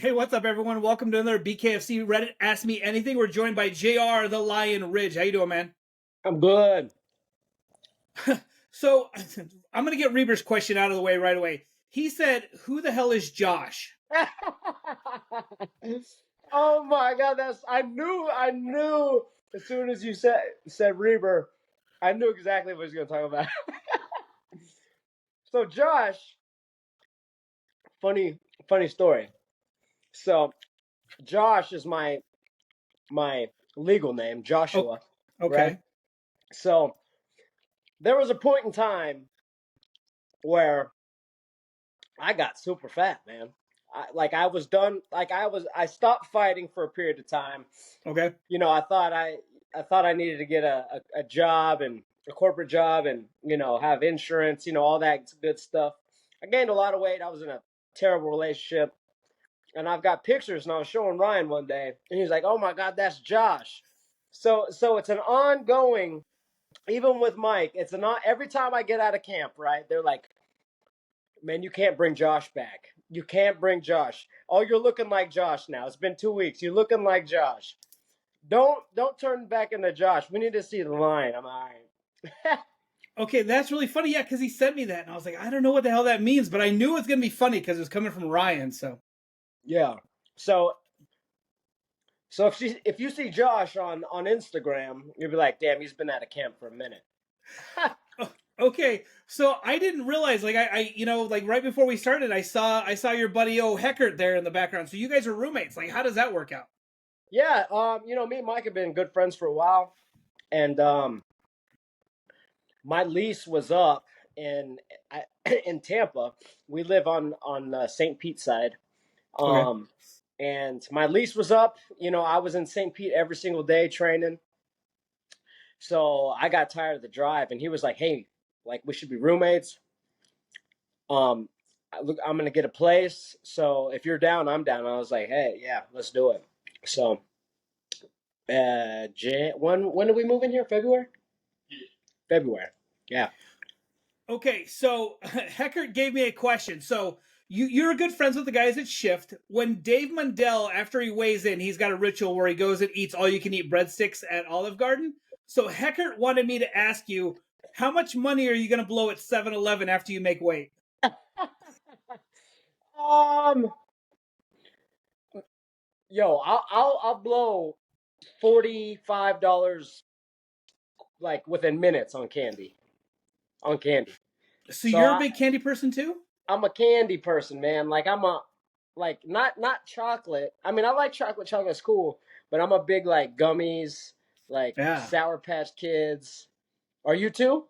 Hey, what's up, everyone? Welcome to another BKFC Reddit Ask Me Anything. We're joined by JR the Lion Ridge. How you doing, man? I'm good. So, I'm gonna get Reber's question out of the way right away. He said, "Who the hell is Josh?" Oh my God, I knew as soon as you said Reber, I knew exactly what he was gonna talk about. So Josh, funny funny story. So Josh is my legal name, Oh, Joshua, right? okay. So there was a point in time where I got super fat, man. I was done. I stopped fighting for a period of time. Okay. I thought I needed to get a job and a corporate job and have insurance, all that good stuff. I gained a lot of weight. I was in a terrible relationship, and I've got pictures. And I was showing Ryan one day, and he's like, "Oh my God, that's Josh." So it's an ongoing. Even with Mike, it's an every time I get out of camp, right? They're like, "Man, you can't bring Josh back. You can't bring Josh. Oh, you're looking like Josh now. It's been 2 weeks. You're looking like Josh. Don't turn back into Josh. We need to see the line." I'm all right. Okay, that's really funny. Yeah, because he sent me that, and I was like, I don't know what the hell that means, but I knew it was gonna be funny because it was coming from Ryan. So, Yeah. So if you see Josh on Instagram, you'll be like, "Damn, he's been out of camp for a minute." okay. So I didn't realize, like, like right before we started, I saw your buddy Heckert there in the background. So you guys are roommates. Like, how does that work out? Yeah. Me and Mike have been good friends for a while, and my lease was up in in Tampa. We live on St. Pete side. Okay. Um, and my lease was up. I was in St. Pete every single day training. So I got tired of the drive, and he was like, "Hey, like we should be roommates. Look, I'm gonna get a place. So if you're down, I'm down." I was like, "Hey, yeah, let's do it." So, when did we move in here? February. February. Yeah. Okay, so Heckert gave me a question. So you're good friends with the guys at Shift. When Dave Mundell, after he weighs in, he's got a ritual where he goes and eats all you can eat breadsticks at Olive Garden. So Heckert wanted me to ask you, how much money are you going to blow at 7-Eleven after you make weight? Um. Yo, I'll blow $45 like within minutes on candy. On candy. So So you're a big candy person too? I'm a candy person, man. Like I'm a like not chocolate. I mean, I like chocolate. Chocolate's cool, but I'm a big like gummies, like Yeah. Sour Patch Kids. Are you too?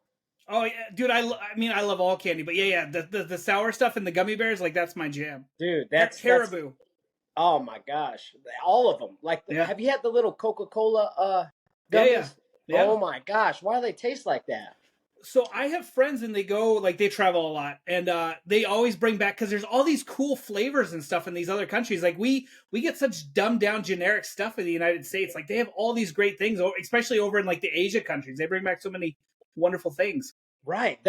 Oh yeah, dude. I mean, I love all candy, but yeah. The sour stuff and the gummy bears, like that's my jam. Dude, that's Haribo. oh my gosh, all of them. Like, Yeah. have you had the little Coca-Cola Yeah. Yeah. gummies? Yeah. Oh my gosh, why do they taste like that? So I have friends and they go like they travel a lot and they always bring back because there's all these cool flavors and stuff in these other countries. Like we get such dumbed down generic stuff in the United States. Like they have all these great things, especially over in like the Asia countries. They bring back so many wonderful things. Right.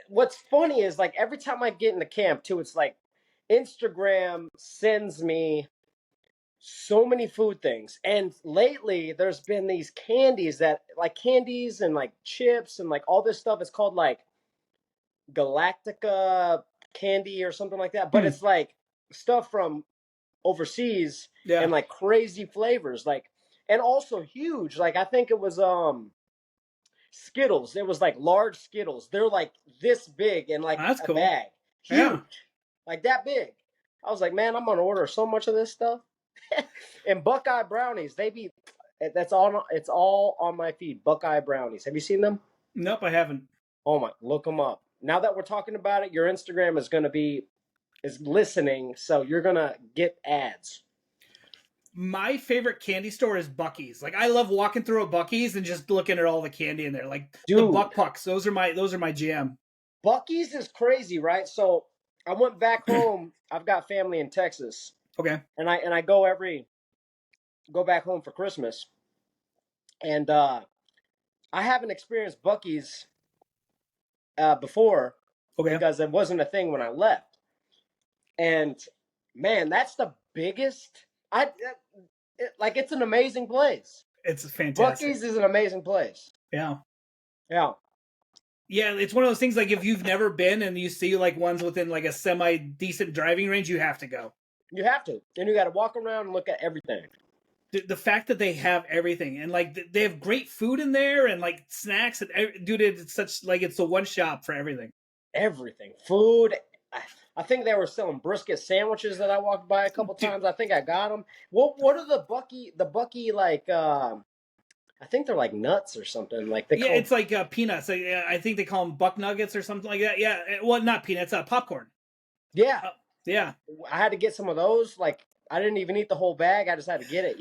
What's funny is like every time I get into camp too, it's like Instagram sends me so many food things. And lately there's been these candies that like candies and like chips and like all this stuff. It's called like Galactica candy or something like that. But Hmm. it's like stuff from overseas Yeah, and like crazy flavors. Like and also huge. Like I think it was Skittles. It was like large Skittles. They're like this big in like that's a cool. bag. Yeah. Huge. Like that big. I was like, man, I'm gonna order so much of this stuff. And Buckeye brownies, it's all on my feed. Buckeye brownies. Have you seen them? Nope, I haven't. Oh my, look them up. Now that we're talking about it, your Instagram is listening, so you're gonna get ads. My favorite candy store is Bucky's. Like I love walking through a Bucky's and just looking at all the candy in there. Like the Dude, Buck Pucks, those are my jam. Bucky's is crazy, right? So I went back home. I've got family in Texas, Okay. and I go back home for Christmas, and I haven't experienced Bucky's before Okay. because it wasn't a thing when I left. And Man, that's the biggest. It's an amazing place. It's fantastic. Buc-ee's is an amazing place. Yeah. Yeah. Yeah, it's one of those things like if you've never been and you see like ones within like a semi decent driving range, you have to go. You have to. And you got to walk around and look at everything. The fact that they have everything and like they have great food in there and like snacks and dude, it's such like it's the one shop for everything. Everything. Food. I think they were selling brisket sandwiches that I walked by a couple times. I think I got them. What are the Buc-ee like I think they're like nuts or something. Like they it's like peanuts. I think they call them buck nuggets or something like that. Yeah, well, not peanuts, popcorn. Yeah. Yeah. I had to get some of those. Like I didn't even eat the whole bag. I just had to get it,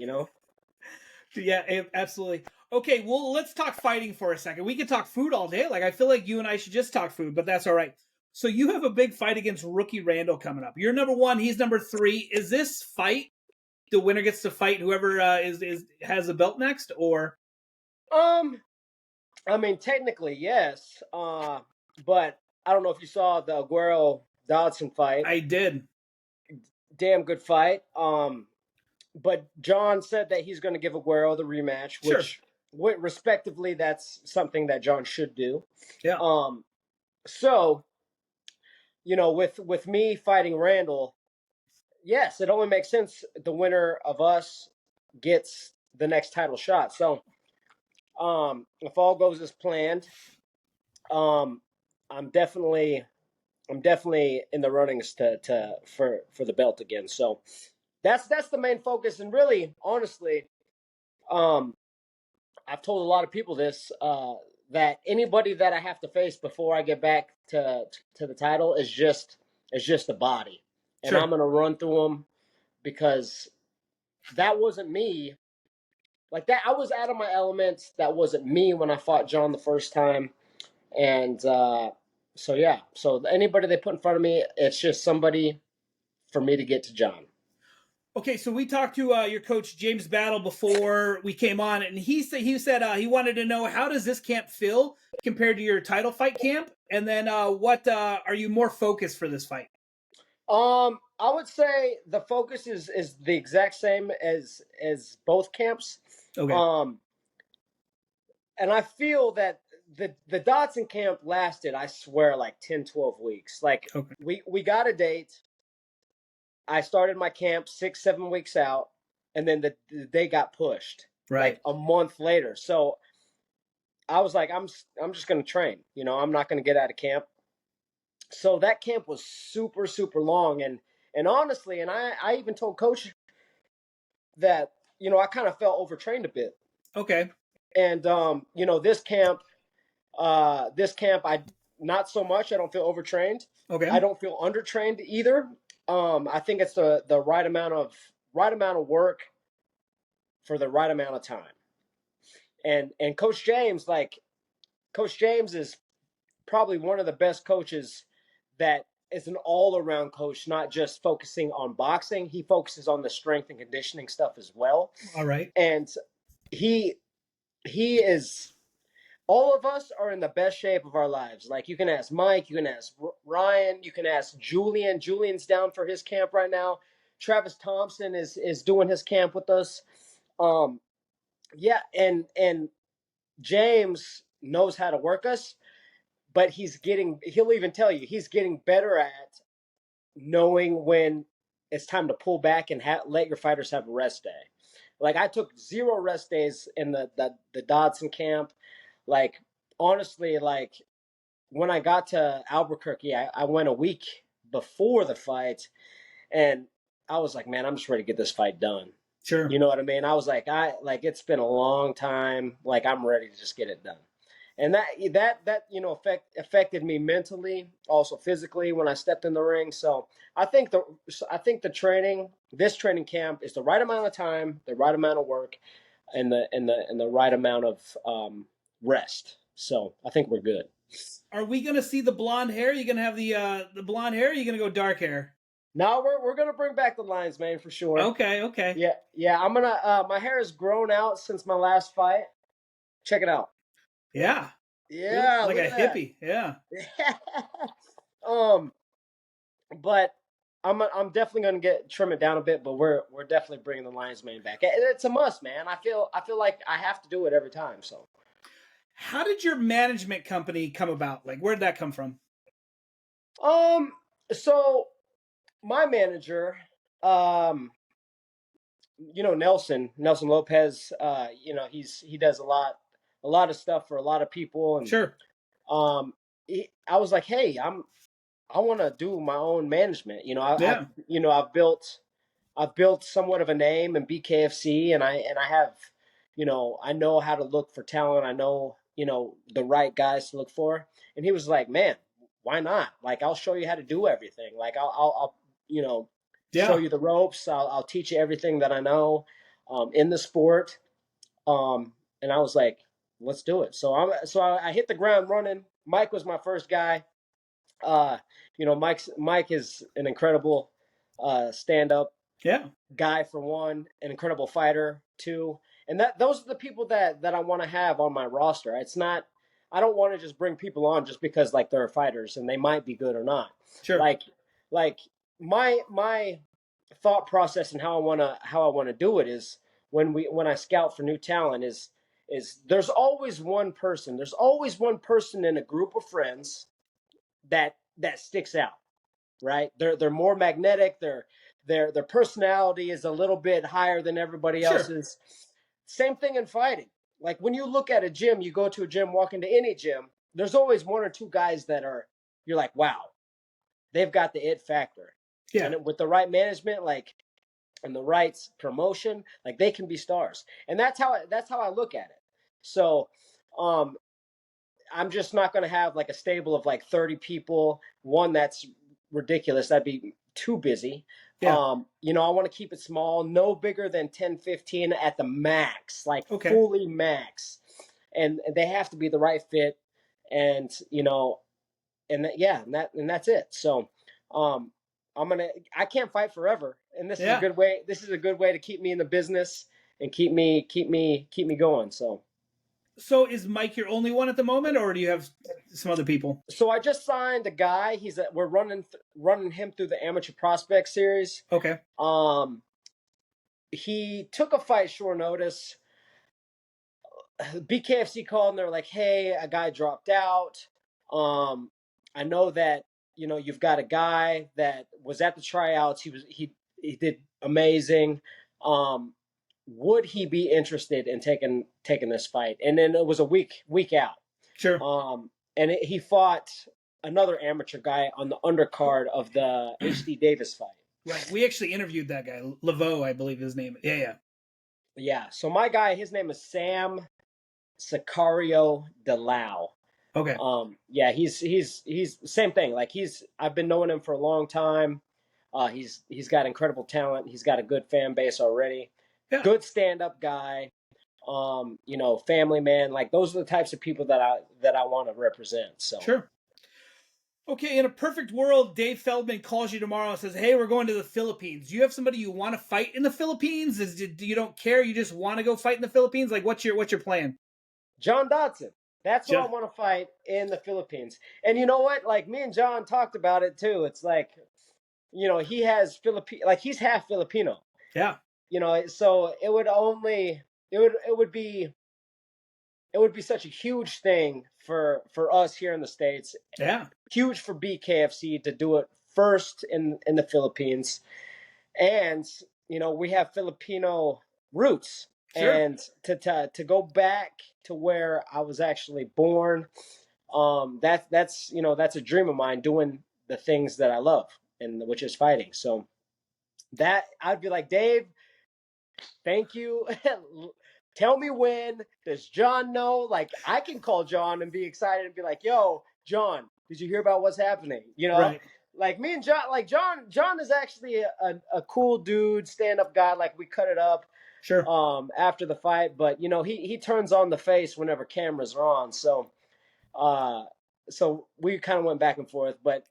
Yeah, absolutely. Okay, well, let's talk fighting for a second. We could talk food all day. Like I feel like you and I should just talk food, but that's all right. So you have a big fight against Rookie Randall coming up. You're number 1. He's number 3. Is this fight the winner gets to fight whoever has the belt next, or? I mean, technically, yes. But I don't know if you saw the Aguero Dodson fight. I did. Damn good fight. But John said that he's going to give Aguero the rematch, which, respectively, that's something that John should do. Yeah. So, with me fighting Randall, yes, it only makes sense the winner of us gets the next title shot. So, if all goes as planned, I'm definitely in the runnings for the belt again. So that's the main focus. And really, honestly, I've told a lot of people this, that anybody that I have to face before I get back to the title is just a body, and I'm gonna run through them because that wasn't me. Like that, I was out of my element. That wasn't me when I fought John the first time, and so yeah. So anybody they put in front of me, it's just somebody for me to get to John. Okay, so we talked to your coach James Battle before we came on, and he said he wanted to know how does this camp feel compared to your title fight camp, and then what are you more focused for this fight? I would say the focus is the exact same as both camps. Okay. And I feel that the Dodson camp lasted, I swear, like 10, 12 weeks. Like we got a date. I started my camp 6, 7 weeks out, and then the day got pushed. Right. Like a month later. So I was like, I'm just gonna train. I'm not gonna get out of camp. So that camp was super, super long, and honestly, and I even told coach that I kind of felt overtrained a bit. Okay. And this camp I not so much. I don't feel overtrained. Okay. I don't feel undertrained either. I think it's the right amount of work for the right amount of time. And Coach James is probably one of the best coaches that is an all-around coach, not just focusing on boxing. He focuses on the strength and conditioning stuff as well. All right. And he is, all of us are in the best shape of our lives. Like you can ask Mike, you can ask Ryan, you can ask Julian. Julian's down for his camp right now. Travis Thompson is doing his camp with us. Yeah, and James knows how to work us, but he'll even tell you, he's getting better at knowing when it's time to pull back and let your fighters have a rest day. Like I took 0 rest days in the Dodson camp. Like honestly, like when I got to Albuquerque, I went a week before the fight, and I was like, man, I'm just ready to get this fight done. Sure. You know what I mean? I was like, it's been a long time. Like I'm ready to just get it done. And that affected me mentally, also physically when I stepped in the ring. So I think this training camp is the right amount of time, the right amount of work, and the right amount of rest. So I think we're good. Are we gonna see the blonde hair? Are you gonna have the blonde hair? Or are you gonna go dark hair? No, we're gonna bring back the lion's mane for sure. Okay. Yeah. I'm gonna. My hair has grown out since my last fight. Check it out. Yeah. Yeah. Like a hippie. Yeah. But I'm definitely going to trim it down a bit, but we're definitely bringing the lion's mane back. It's a must, man. I feel like I have to do it every time. So, How did your management company come about? Like, where did that come from? um, so my manager, um, Nelson Lopez, he does a lot of stuff for a lot of people, and Sure. um, I was like, hey, I want to do my own management. Yeah. I've built somewhat of a name in BKFC, and I have, I know how to look for talent. I know, the right guys to look for. And he was like, man, why not? Like, I'll show you how to do everything. Like, I'll show Yeah. you the ropes. I'll teach you everything that I know, in the sport. And I was like, let's do it. So I hit the ground running. Mike was my first guy. Uh, Mike is an incredible stand up Yeah. guy for one, an incredible fighter two, and those are the people that I want to have on my roster. It's not, I don't want to just bring people on just because like they're fighters and they might be good or not. Sure. Like my thought process and how I want to do it is when I scout for new talent is there's always one person in a group of friends that sticks out, right? They're more magnetic. Their personality is a little bit higher than everybody Sure. else's. Same thing in fighting. Like when you look at a gym, you go to a gym, walk into any gym, there's always one or two guys that are, you're like, wow, they've got the it factor. Yeah. And with the right management, like, and the right promotion, like they can be stars. And that's how I look at it. So, I'm just not going to have like a stable of like 30 people. One, that's ridiculous. That'd be too busy. Yeah. I want to keep it small, no bigger than 10, 15 at the max, like Okay. fully max. And they have to be the right fit. And, and that's it. So, I can't fight forever. And this is a good way. This is a good way to keep me in the business and keep me going. So is Mike your only one at the moment, or do you have some other people? So I just signed a guy. We're running him through the amateur prospect series. Okay. He took a fight short notice. BKFC called and they're like, "Hey, a guy dropped out. I know that you've got a guy that was at the tryouts. He did amazing. Would he be interested in taking this fight?" And then it was a week out. Sure. He fought another amateur guy on the undercard of the HD Davis fight. Right. We actually interviewed that guy, Laveau, I believe his name. Yeah. Yeah. So my guy, his name is Sam Sicario DeLau. Okay. Yeah, he's same thing. Like I've been knowing him for a long time. He's got incredible talent. He's got a good fan base already. Yeah. Good stand-up guy. Family man. Like those are the types of people that I want to represent. So sure. Okay, in a perfect world, Dave Feldman calls you tomorrow and says, "Hey, we're going to the Philippines. Do you have somebody you want to fight in the Philippines? You don't care? You just want to go fight in the Philippines? Like, what's your plan?" John Dodson. That's who I want to fight in the Philippines. And you know what? Like me and John talked about it too. It's like, he has he's half Filipino. Yeah. So it would be such a huge thing for us here in the States. Yeah. Huge for BKFC to do it first in the Philippines. And, we have Filipino roots. Sure. And to go back to where I was actually born, that's a dream of mine, doing the things that I love, and which is fighting. So that I'd be like, Dave, thank you. Tell me when. Does John know? Like, I can call John and be excited and be like, yo, John, did you hear about what's happening? Right. Like me and John, like John is actually a cool dude, stand-up guy. Like we cut it up. Sure. After the fight, but he turns on the face whenever cameras are on. So we kind of went back and forth, but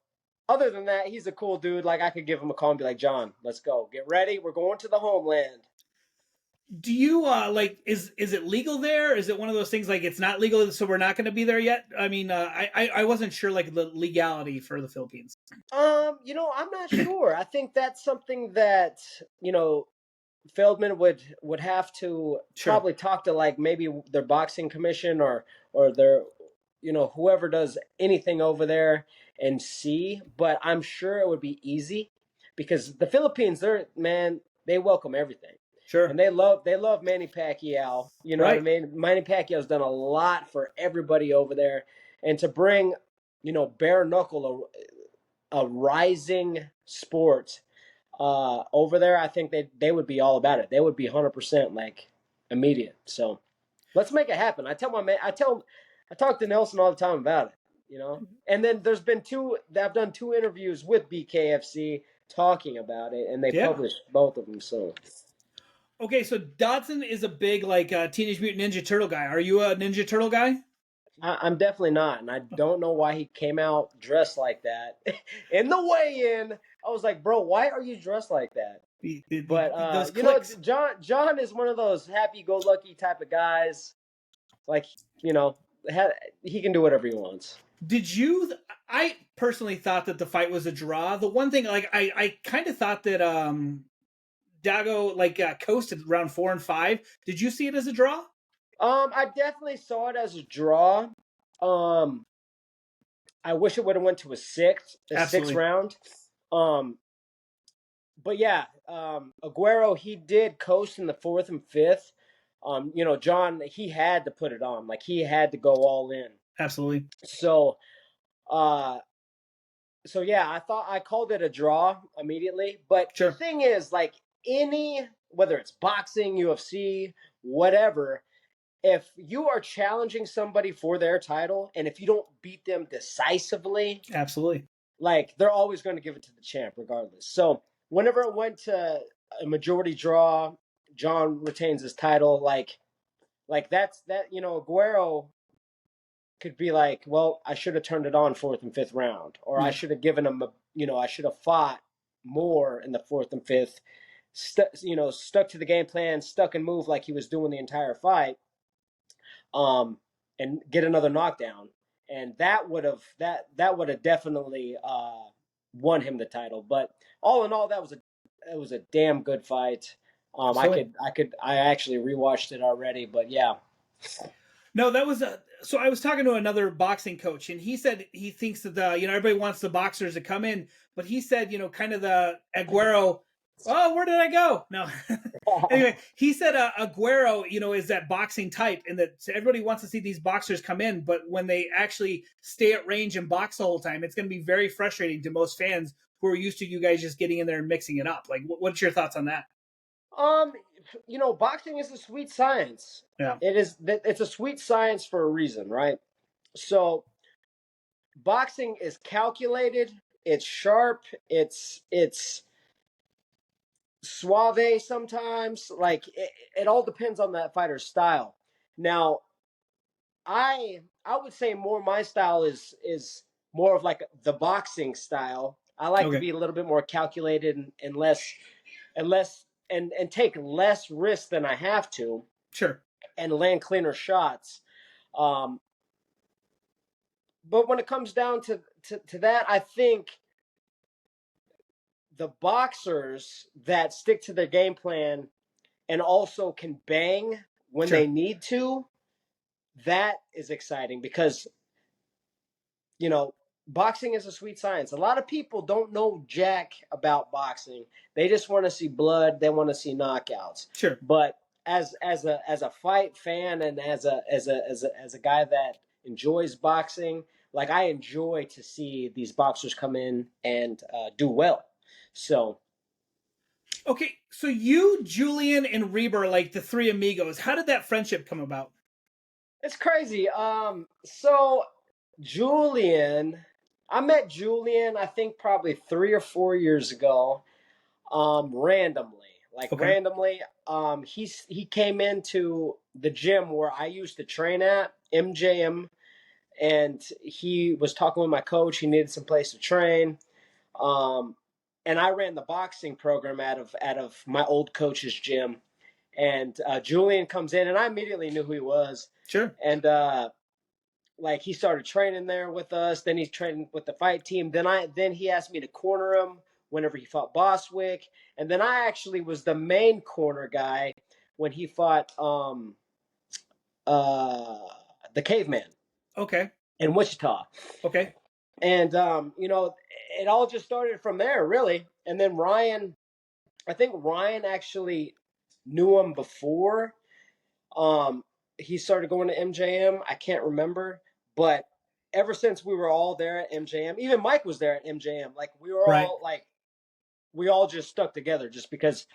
other than that, he's a cool dude. Like I could give him a call and be like, John, let's go. Get ready. We're going to the homeland. Do you like is it legal there? Is it one of those things like it's not legal, so we're not going to be there yet? I mean, I wasn't sure like the legality for the Philippines. I'm not sure. I think that's something that, Feldman would have to Sure, probably talk to, like, maybe their boxing commission, or their, whoever does anything over there, and see. But I'm sure it would be easy, because the Philippines, they welcome everything. And sure, they love Manny Pacquiao. You know what I right. mean? Manny Pacquiao's done a lot for everybody over there, and to bring, bare knuckle, a rising sport, over there, I think they would be all about it. They would be 100% like immediate. So let's make it happen. I tell my man, I talk to Nelson all the time about it. And then I've done 2 interviews with BKFC talking about it, and they Yeah. published both of them. So Okay, so Dodson is a big like Teenage Mutant Ninja Turtle guy. Are you a Ninja Turtle guy? I'm definitely not, and I don't know why he came out dressed like that in the weigh-in. I was like, bro, why are you dressed like that? But Those clicks. John is one of those happy-go-lucky type of guys. Like, you know, he can do whatever he wants. Did you? I personally thought that the fight was a draw. The one thing, like, I kind of thought that Dago like coasted round 4 and 5. Did you see it as a draw? I definitely saw it as a draw. Um, I wish it would have went to a sixth Absolutely. round. Um, but yeah, Aguero, he did coast in the fourth and fifth. John, he had to put it on. Like, he had to go all in. Absolutely. So, uh, so yeah, I called it a draw immediately. But the Sure. thing is, like, whether it's boxing, UFC, whatever, if you are challenging somebody for their title, and if you don't beat them decisively, Absolutely. like, they're always going to give it to the champ regardless. So whenever it went to a majority draw, John retains his title. Like that's that. Aguero could be like, well, I should have turned it on fourth and fifth round, or I Yeah. should have given him I should have fought more in the fourth and fifth. Stuck to the game plan, stuck and moved like he was doing the entire fight, and get another knockdown, and that would have definitely won him the title. But all in all, that was a damn good fight. Absolutely. I actually rewatched it already, but yeah. No, that was a. So I was talking to another boxing coach, and he said he thinks that everybody wants the boxers to come in, but he said kind of the Aguero. Oh, where did I go? No. Anyway, he said Aguero, is that boxing type, and that everybody wants to see these boxers come in, but when they actually stay at range and box the whole time, it's going to be very frustrating to most fans who are used to you guys just getting in there and mixing it up. Like, what's your thoughts on that? um, boxing is a sweet science. Yeah, It's a sweet science for a reason, right? So boxing is calculated. It's sharp. It's suave sometimes. Like, it all depends on that fighter's style. Now, I would say more my style is more of like the boxing style. I like to okay, be a little bit more calculated, and take less risk than I have to, sure, and land cleaner shots. Um, but when it comes down to that, I think the boxers that stick to their game plan and also can bang when they sure, need to, that is exciting, because you know, boxing is a sweet science. A lot of people don't know jack about boxing. They just want to see blood. They want to see knockouts. sure. But as a fight fan, and as a guy that enjoys boxing, like, I enjoy to see these boxers come in and do well. So Okay, so you, Julian, and Reber, like the three amigos. How did that friendship come about? it's crazy. So Julian, I met Julian, I think probably 3 or 4 years ago, randomly. Like, Okay, randomly. He came into the gym where I used to train at, MGM, and he was talking with my coach. He needed some place to train. Um, and I ran the boxing program out of my old coach's gym. And Julian comes in, and I immediately knew who he was. Sure. And like he started training there with us. Then he's training with the fight team. Then he asked me to corner him whenever he fought Boswick. And then I actually was the main corner guy when he fought the Caveman Okay. in Wichita. Okay. And you know, it all just started from there, really. And then Ryan, I think Ryan actually knew him before. He started going to MJM. I can't remember, but ever since we were all there at MJM, even Mike was there at MJM. Like we were Right. all like, we all just stuck together just because,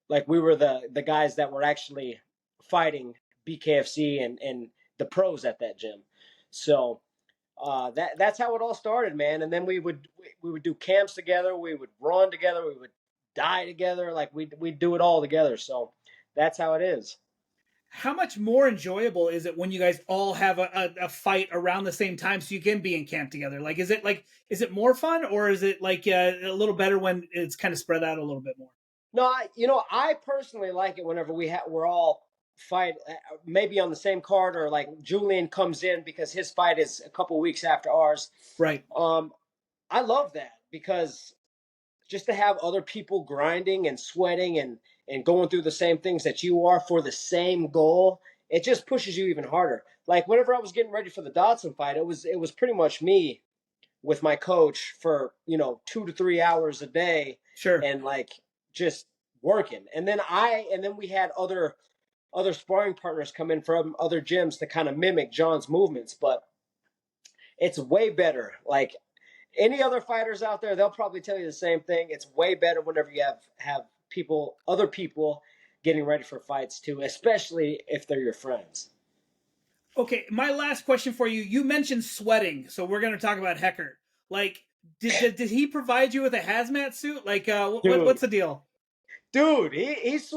like, we were the guys that were actually fighting BKFC and the pros at that gym. So that's how it all started, man. And then we would do camps together. We would run together. We would die together. Like we'd do it all together. So that's how it is. How much more enjoyable is it when you guys all have a fight around the same time so you can be in camp together? Like, is it more fun, or is it like a little better when it's kind of spread out a little bit more? No, I personally like it whenever we're all fight maybe on the same card, or like Julian comes in because his fight is a couple weeks after ours. Right. I love that because just to have other people grinding and sweating and going through the same things that you are for the same goal, it just pushes you even harder. Like whenever I was getting ready for the Dodson fight, it was pretty much me with my coach for 2 to 3 hours a day, Sure. and like just working. And then we had other sparring partners come in from other gyms to kind of mimic John's movements, but it's way better. Like any other fighters out there, they'll probably tell you the same thing. It's way better whenever you have other people getting ready for fights too, especially if they're your friends. Okay, my last question for you. You mentioned sweating, so we're going to talk about Heckert. Like, did he provide you with a hazmat suit? Like, what's the deal? Dude, he's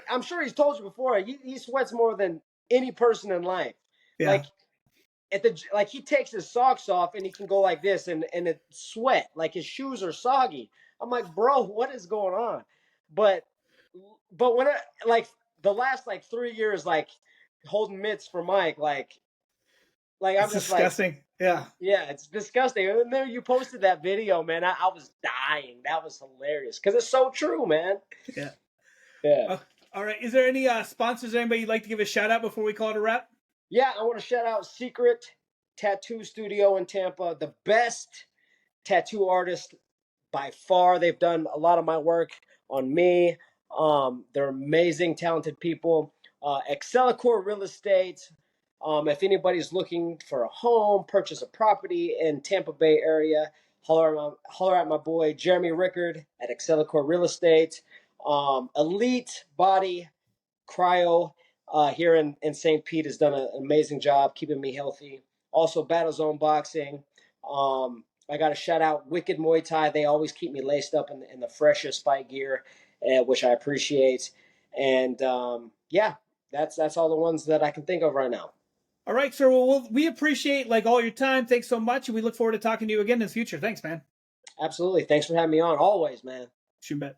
I'm sure he's told you before. He sweats more than any person in life. Yeah. Like he takes his socks off and he can go like this and it sweat like his shoes are soggy. I'm like, bro, what is going on? But when like the last like 3 years, like holding mitts for Mike, like I'm It's just like, disgusting. Yeah. yeah, it's disgusting. And then you posted that video, man. I was dying. That was hilarious because it's so true, man. Yeah. Yeah. All right. Is there any sponsors or anybody you'd like to give a shout out before we call it a wrap? Yeah, I want to shout out Secret Tattoo Studio in Tampa, the best tattoo artist by far. They've done a lot of my work on me. They're amazing, talented people. Excelicor Real Estate. If anybody's looking for a home, purchase a property in Tampa Bay area, holler at my boy Jeremy Rickard at Excelicor Real Estate. Elite Body Cryo here in St. Pete has done an amazing job keeping me healthy. Also, Battle Zone Boxing. I got to shout out Wicked Muay Thai. They always keep me laced up in the freshest fight gear, which I appreciate. And yeah, that's all the ones that I can think of right now. All right, sir. Well, we appreciate like all your time. Thanks so much, and we look forward to talking to you again in the future. Thanks, man. Absolutely. Thanks for having me on. Always, man. Shoot bet.